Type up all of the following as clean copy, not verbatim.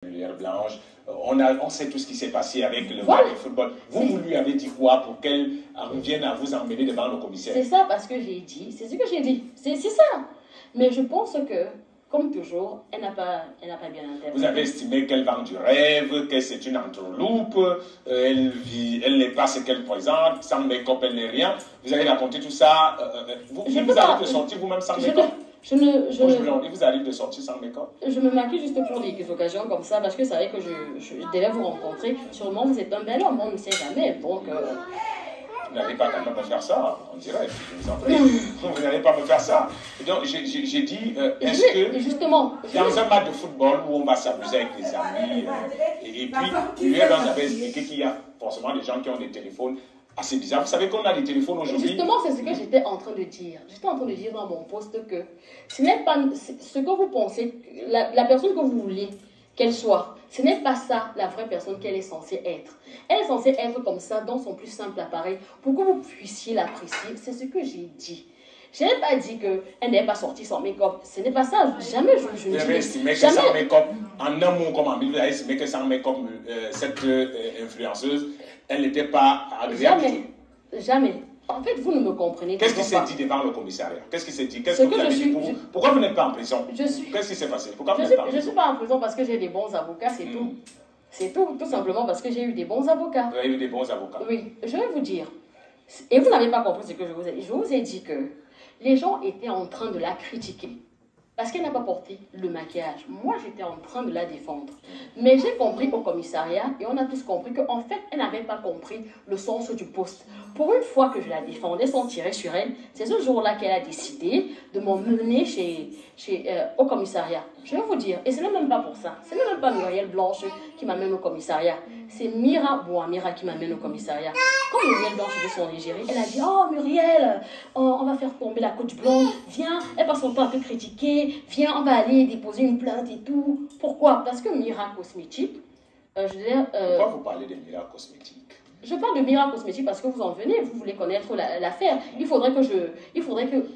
Lumière blanche, on sait tout ce qui s'est passé avec le match de football. Vous lui avez dit quoi pour qu'elle vienne à vous emmener devant le commissaire? C'est ça parce que j'ai dit, c'est ce que j'ai dit, c'est ça. Mais je pense que, comme toujours, elle n'a pas bien interprété. Vous avez estimé qu'elle vend du rêve, que c'est une entourloupe, elle n'est pas ce qu'elle présente, sans make-up, elle n'est rien. Vous avez raconté tout ça, vous arrivez de sortir vous-même sans make-up? Il vous arrive de sortir sans make-up? Je me maquille juste pour des occasions comme ça parce que c'est vrai que je devais vous rencontrer. Sûrement, vous êtes un bel homme, on ne sait jamais. Donc, vous n'allez pas quand même me faire ça, on dirait. Vous n'allez pas me faire ça. Et donc, j'ai dit, est-ce que justement, dans un match de football où on va s'amuser avec des amis, et puis, lui, elle avait expliqué qu'il y a forcément des gens qui ont des téléphones assez bizarres. Vous savez qu'on a des téléphones aujourd'hui. Justement, c'est ce que j'étais en train de dire. J'étais en train de dire dans mon poste que ce n'est pas ce que vous pensez, la personne que vous voulez qu'elle soit, ce n'est pas ça la vraie personne qu'elle est censée être. Elle est censée être comme ça dans son plus simple appareil pour que vous puissiez l'apprécier. C'est ce que j'ai dit. Je n'ai pas dit qu'elle n'est pas sortie sans make-up. Ce n'est pas ça. Jamais je ne dis. Vous avez estimé que sans make-up, en un mot comme en mille, vous avez estimé que sans make-up, cette influenceuse, elle n'était pas agréable. Jamais. En fait, vous ne me comprenez pas. Qu'est-ce qui s'est dit devant le commissariat? Qu'est-ce qui s'est dit? Qu'est-ce que vous avez dit pour vous? Pourquoi vous n'êtes pas en prison? Qu'est-ce qui s'est passé? Pourquoi vous n'êtes pas en prison? Je ne suis pas en prison parce que j'ai des bons avocats, c'est tout. C'est tout simplement parce que j'ai eu des bons avocats. Vous avez eu des bons avocats? Oui, je vais vous dire. Et vous n'avez pas compris ce que je vous ai dit. Je vous ai dit que les gens étaient en train de la critiquer parce qu'elle n'a pas porté le maquillage. Moi, j'étais en train de la défendre. Mais j'ai compris au commissariat, et on a tous compris qu'en fait, elle n'avait pas compris le sens du poste. Pour une fois que je la défendais sans tirer sur elle, c'est ce jour-là qu'elle a décidé de m'emmener au commissariat. Je vais vous dire, et ce n'est même pas pour ça. Ce n'est même pas Muriel Blanche qui m'amène au commissariat. C'est Mira Bouamira qui m'amène au commissariat. Quand Muriel Blanche était son Algérie, elle a dit « Oh Muriel, on va faire tomber la côte blonde. Viens, elle passe son temps à te critiquer. Viens, on va aller déposer une plainte et tout. » Pourquoi? Parce que Mira Cosmétique, pourquoi vous parlez de Mira Cosmétique? Je parle de Mira Cosmétique parce que vous en venez, vous voulez connaître l'affaire. Il faudrait que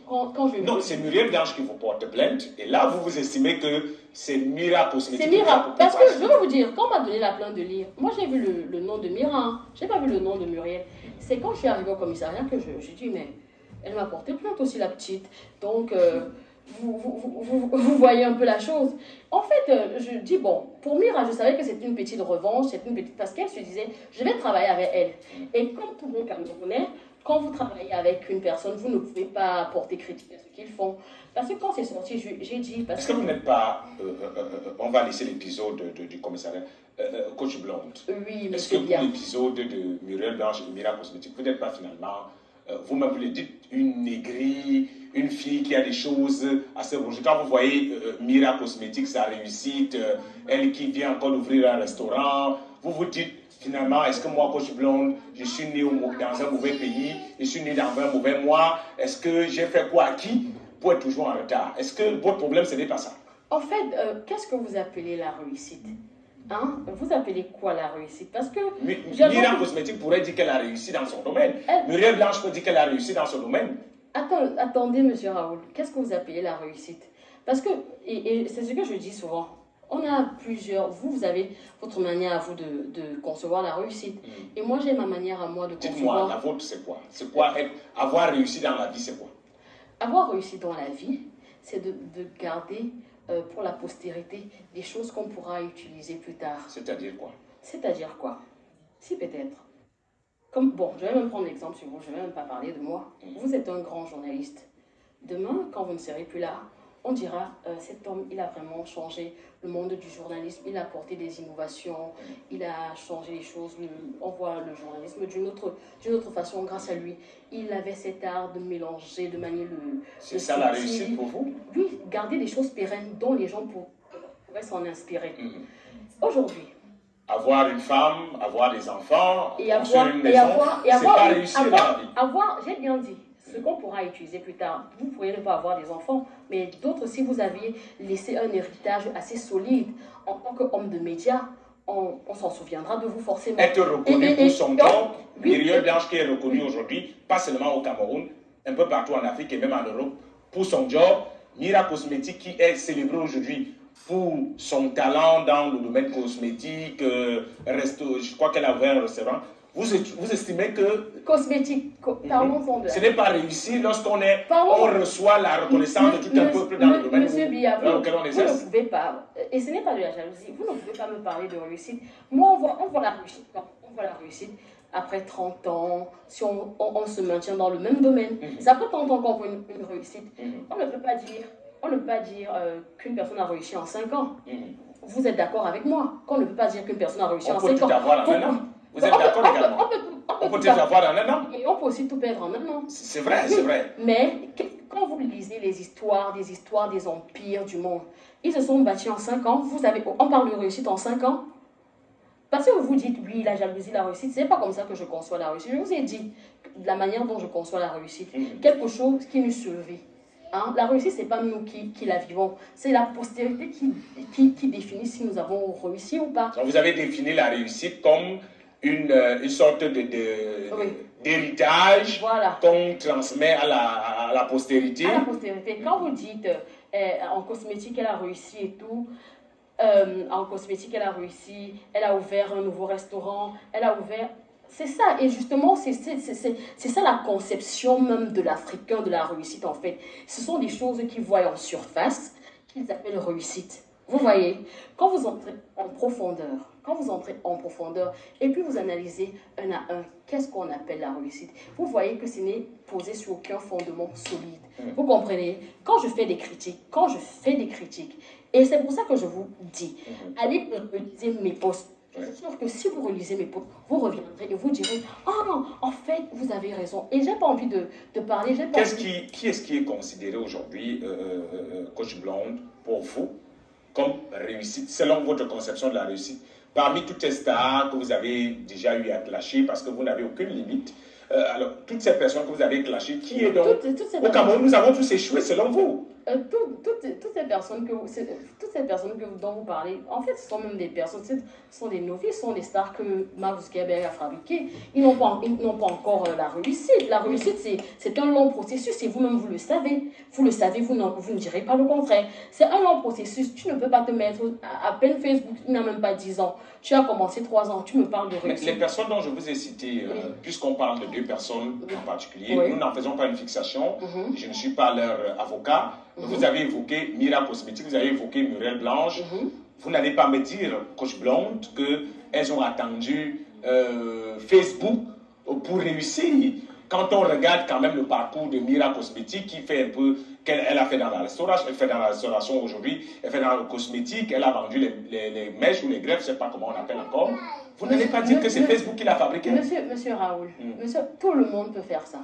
quand je... Non, c'est Muriel Blanche qui vous porte plainte. Et là, vous estimez que c'est Mira Cosmétique. C'est Mira. Parce que, je vais vous dire, quand on m'a donné la plainte de lire, moi j'ai vu le nom de Mira. Hein. Je n'ai pas vu le nom de Muriel. C'est quand je suis arrivée au commissariat que j'ai dit, mais elle m'a porté plainte aussi, la petite. Donc, vous voyez un peu la chose. En fait, je dis, bon, pour Mira, je savais que c'était une petite revanche, c'était une petite... Parce qu'elle se disait, je vais travailler avec elle. Et comme tout bon Camerounais, quand vous travaillez avec une personne, vous ne pouvez pas porter critique à ce qu'ils font. Parce que quand c'est sorti, j'ai dit... Est-ce que vous n'êtes pas... on va laisser l'épisode du commissariat. Coach Blonde. Oui, mais est-ce que pour l'épisode de Muriel Blanche et Mira Cosmétique, vous n'êtes pas finalement... vous-même vous le dites, une aigrie, une fille qui a des choses assez rouges. Quand vous voyez Mira Cosmétique, sa réussite, elle qui vient encore d'ouvrir un restaurant, vous vous dites, finalement, est-ce que moi, Coach Blonde, je suis né dans un mauvais pays, je suis né dans un mauvais mois, est-ce que j'ai fait quoi à qui pour être toujours en retard? Est-ce que votre problème, ce n'est pas ça? En fait, qu'est-ce que vous appelez la réussite? Hein? Vous appelez quoi la réussite? Parce que... Mira Cosmétique pourrait dire qu'elle a réussi dans son domaine. Muriel Blanche peut dire qu'elle a réussi dans son domaine. Attendez, monsieur Raoul, qu'est-ce que vous appelez la réussite? Parce que, et c'est ce que je dis souvent, on a plusieurs... Vous avez votre manière à vous de concevoir la réussite. Et moi, j'ai ma manière à moi de concevoir... Dites-moi, la vôtre, c'est quoi? C'est quoi avoir réussi dans la vie, c'est quoi? Avoir réussi dans la vie, c'est de garder... pour la postérité, des choses qu'on pourra utiliser plus tard. C'est-à-dire quoi? C'est-à-dire quoi? Si peut-être. Comme, bon, je vais même prendre l'exemple sur vous, je ne vais même pas parler de moi. Vous êtes un grand journaliste. Demain, quand vous ne serez plus là, on dira, cet homme, il a vraiment changé le monde du journalisme, il a apporté des innovations, il a changé les choses, on voit le journalisme d'une autre façon grâce à lui. Il avait cet art de mélanger, de manier le... C'est ça la réussite pour vous? Oui, garder des choses pérennes dont les gens pourraient s'en inspirer. Aujourd'hui, avoir une femme, avoir des enfants, et avoir une maison, c'est pas réussir dans la vie. J'ai bien dit, ce qu'on pourra utiliser plus tard. Vous pourriez ne pas avoir des enfants, mais d'autres, si vous aviez laissé un héritage assez solide en tant qu'homme de médias, on s'en souviendra de vous forcément. Être reconnu pour son job, Muriel Blanche qui est reconnue aujourd'hui, pas seulement au Cameroun, un peu partout en Afrique et même en Europe, pour son job, Mira Cosmétique qui est célébrée aujourd'hui pour son talent dans le domaine cosmétique, je crois qu'elle avait un restaurant. Vous estimez que... Cosmétique, parlons de... Ce n'est pas réussi lorsqu'on reçoit la reconnaissance de tout un peuple dans le domaine auquel on exerce. Vous ne pouvez pas, et ce n'est pas de la jalousie, vous ne pouvez pas me parler de réussite. Moi, on voit la réussite. On voit la réussite après 30 ans, si on se maintient dans le même domaine. C'est après 30 ans qu'on voit une réussite. On ne peut pas dire qu'une personne a réussi en 5 ans. Vous êtes d'accord avec moi qu'on ne peut pas dire qu'une personne a réussi en 5 ans. On peut tout avoir en un an. Vous êtes d'accord également? On peut tout avoir en un an. Et on peut aussi tout perdre en un an. C'est vrai, c'est vrai. Mais quand vous lisez les histoires des empires du monde, ils se sont bâtis en 5 ans. On parle de réussite en 5 ans. Parce que vous dites, oui, la jalousie, la réussite, c'est pas comme ça que je conçois la réussite. Je vous ai dit de la manière dont je conçois la réussite. Quelque chose qui nous survit. Hein? La réussite, c'est pas nous qui la vivons. C'est la postérité qui définit si nous avons réussi ou pas. Donc vous avez défini la réussite comme une sorte d'héritage qu'on transmet à la postérité. À la postérité. Quand vous dites en cosmétique, elle a réussi et tout, en cosmétique, elle a réussi, elle a ouvert un nouveau restaurant, elle a ouvert... C'est ça, et justement, c'est ça la conception même de l'Africain, de la réussite en fait. Ce sont des choses qu'ils voient en surface, qu'ils appellent réussite. Vous voyez, quand vous entrez en profondeur, et puis vous analysez un à un, qu'est-ce qu'on appelle la réussite? Vous voyez que ce n'est posé sur aucun fondement solide. Vous comprenez? Quand je fais des critiques, et c'est pour ça que je vous dis, allez relisez mes posts. Je suis sûre que si vous relisez mes posts, vous reviendrez et vous direz « Ah non, en fait, vous avez raison. » Et j'ai pas envie de parler. Qui est-ce qui est considéré aujourd'hui, Coach Blonde, pour vous, comme réussite, selon votre conception de la réussite, parmi toutes les stars que vous avez déjà eu à clasher, parce que vous n'avez aucune limite, alors, toutes ces personnes que vous avez clashées, qui est donc... Au Cameroun, nous avons tous échoué, selon vous. Toutes ces personnes dont vous parlez, en fait, ce sont même des personnes, ce sont des novices, ce sont des stars que Mark Zuckerberg a fabriquées. Ils n'ont pas encore la réussite. La réussite, c'est un long processus et vous-même, vous le savez. Vous le savez, vous ne direz pas le contraire. C'est un long processus. Tu ne peux pas te mettre à peine Facebook, il n'a même pas 10 ans. Tu as commencé 3 ans, tu me parles de réussite. Mais les personnes dont je vous ai citées, puisqu'on parle de 2 personnes en particulier, nous n'en faisons pas une fixation. Je ne suis pas leur avocat. Vous avez évoqué Mira Cosmétique, vous avez évoqué Muriel Blanche. Vous n'allez pas me dire, Coach Blonde, qu'elles ont attendu Facebook pour réussir. Quand on regarde quand même le parcours de Mira Cosmétique, qui fait un peu, qu'elle a fait dans la restauration, elle fait dans la restauration aujourd'hui, elle fait dans le cosmétique, elle a vendu les mèches ou les greffes, je ne sais pas comment on appelle encore. Vous n'allez pas dire que c'est Facebook qui l'a fabriqué. Monsieur Raoul, tout le monde peut faire ça.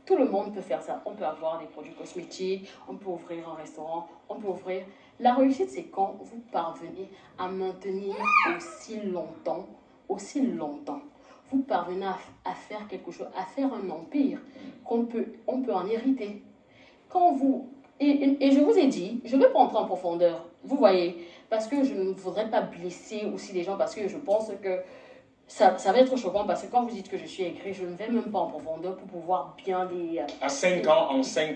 Tout le monde peut faire ça. On peut avoir des produits cosmétiques, on peut ouvrir un restaurant, on peut ouvrir... La réussite, c'est quand vous parvenez à maintenir aussi longtemps. Vous parvenez à faire quelque chose, à faire un empire on peut en hériter. Quand vous... Et je vous ai dit, je ne vais pas entrer en profondeur, vous voyez, parce que je ne voudrais pas blesser aussi les gens, parce que je pense que ça va être choquant, parce que quand vous dites que je suis aigri, je ne vais même pas en profondeur pour pouvoir bien les... En 5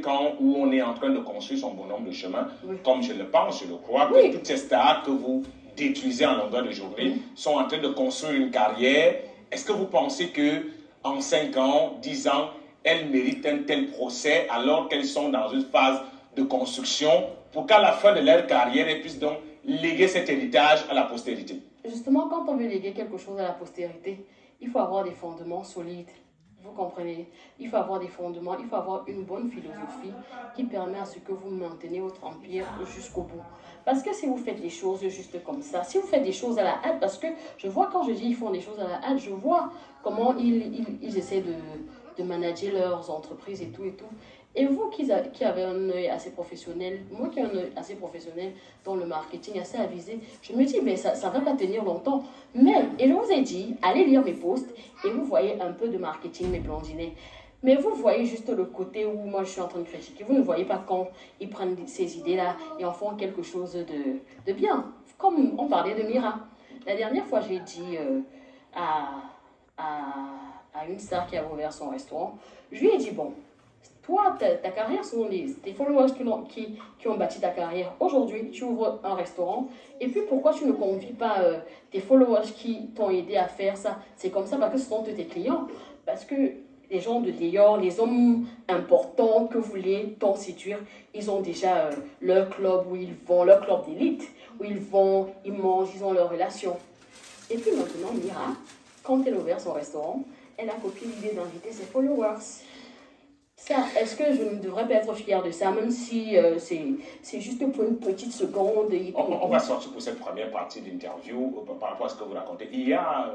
ans où on est en train de construire son bonhomme de chemin, comme je le pense, je le crois, que toutes ces stars que vous détruisez en longueur de journée sont en train de construire une carrière. Est-ce que vous pensez qu'en 5 ans, 10 ans, elles méritent un tel procès alors qu'elles sont dans une phase de construction pour qu'à la fin de leur carrière, elles puissent donc léguer cet héritage à la postérité? Justement, quand on veut léguer quelque chose à la postérité, il faut avoir des fondements solides. Vous comprenez? Il faut avoir des fondements, il faut avoir une bonne philosophie qui permet à ce que vous maintenez votre empire jusqu'au bout. Parce que si vous faites des choses juste comme ça, si vous faites des choses à la hâte, parce que je vois quand je dis ils font des choses à la hâte, je vois comment ils essaient de manager leurs entreprises et tout et tout. Et vous qui avez un œil assez professionnel, moi qui ai un œil assez professionnel dans le marketing, assez avisé, je me dis, mais ça ne va pas tenir longtemps. Mais, et je vous ai dit, allez lire mes posts et vous voyez un peu de marketing, mes blondinets. Mais vous voyez juste le côté où moi je suis en train de critiquer. Vous ne voyez pas quand ils prennent ces idées-là et en font quelque chose de bien. Comme on parlait de Mira. La dernière fois, j'ai dit à une star qui a ouvert son restaurant, je lui ai dit, bon, Toi, ta carrière, ce sont tes followers qui ont bâti ta carrière. Aujourd'hui, tu ouvres un restaurant. Et puis, pourquoi tu ne convies pas tes followers qui t'ont aidé à faire ça? C'est comme ça parce que ce sont tes clients. Parce que les gens de Dior, les hommes importants que vous voulez t'en séduire, ils ont déjà leur club où ils vont, leur club d'élite, où ils vont, ils mangent, ils ont leurs relations. Et puis maintenant, Mira, quand elle a ouvert son restaurant, elle a copié l'idée d'inviter ses followers. Ça, est-ce que je ne devrais pas être fière de ça, même si c'est juste pour une petite seconde? On va sortir pour cette première partie d'interview par rapport à ce que vous racontez. Il y a